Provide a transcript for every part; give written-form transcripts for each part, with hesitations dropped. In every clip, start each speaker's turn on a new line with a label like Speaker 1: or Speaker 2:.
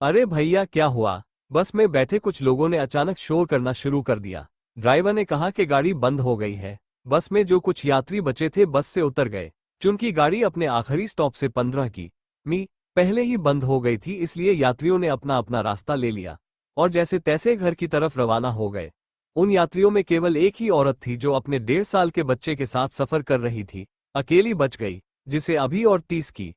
Speaker 1: अरे भैया क्या हुआ? बस में बैठे कुछ लोगों ने अचानक शोर करना शुरू कर दिया। ड्राइवर ने कहा कि गाड़ी बंद हो गई है। बस में जो कुछ यात्री बचे थे बस से उतर गए। चूंकि गाड़ी अपने आखिरी स्टॉप से 15 की पहले ही बंद हो गई थी, इसलिए यात्रियों ने अपना अपना रास्ता ले लिया और जैसे तैसे घर की तरफ रवाना हो गए। उन यात्रियों में केवल एक ही औरत थी जो अपने 1.5 साल के बच्चे के साथ सफर कर रही थी। अकेली बच गई, जिसे अभी और 30 की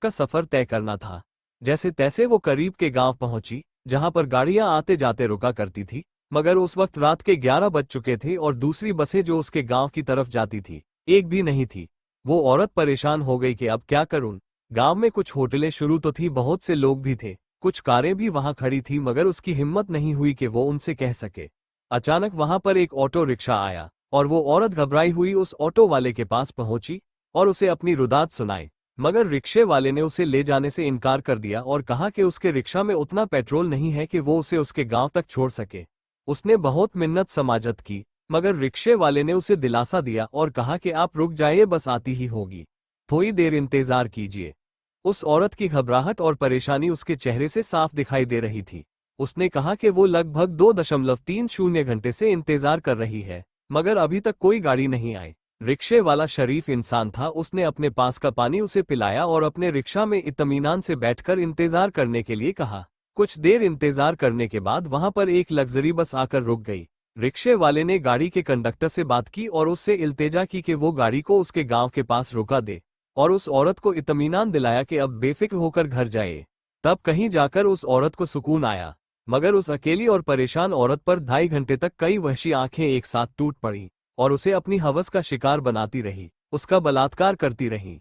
Speaker 1: का सफर तय करना था। जैसे तैसे वो करीब के गांव पहुंची, जहां पर गाड़ियां आते जाते रुका करती थी। मगर उस वक्त रात के 11 बज चुके थे और दूसरी बसें जो उसके गांव की तरफ जाती थी, एक भी नहीं थी। वो औरत परेशान हो गई कि अब क्या करूं। गांव में कुछ होटलें शुरू तो थी, बहुत से लोग भी थे, कुछ कारें भी वहां खड़ी थी, मगर उसकी हिम्मत नहीं हुई कि वो उनसे कह सके। अचानक वहां पर एक ऑटो रिक्शा आया और वो औरत घबराई हुई उस ऑटो वाले के पास पहुंची और उसे अपनी रुदात सुनाई। मगर रिक्शे वाले ने उसे ले जाने से इनकार कर दिया और कहा कि उसके रिक्शा में उतना पेट्रोल नहीं है कि वो उसे उसके गांव तक छोड़ सके। उसने बहुत मिन्नत समाजत की, मगर रिक्शे वाले ने उसे दिलासा दिया और कहा कि आप रुक जाइए, बस आती ही होगी, थोड़ी देर इंतजार कीजिए। उस औरत की घबराहट और परेशानी उसके चेहरे से साफ दिखाई दे रही थी। उसने कहा कि वो लगभग 2.30 घंटे से इंतजार कर रही है, मगर अभी तक कोई गाड़ी नहीं आई। रिक्शे वाला शरीफ इंसान था, उसने अपने पास का पानी उसे पिलाया और अपने रिक्शा में इत्मीनान से बैठकर इंतजार करने के लिए कहा। कुछ देर इंतजार करने के बाद वहां पर एक लग्जरी बस आकर रुक गई। रिक्शे वाले ने गाड़ी के कंडक्टर से बात की और उससे इल्तिजा की कि वो गाड़ी को उसके गांव के पास रुका दे और उस औरत को इत्मीनान दिलाया कि अब बेफिक्र होकर घर जाए। तब कहीं जाकर उस औरत को सुकून आया, मगर उस अकेली और परेशान औरत पर 2.5 घंटे तक कई वहशी आंखें एक साथ टूट पड़ी और उसे अपनी हवस का शिकार बनाती रही, उसका बलात्कार करती रही।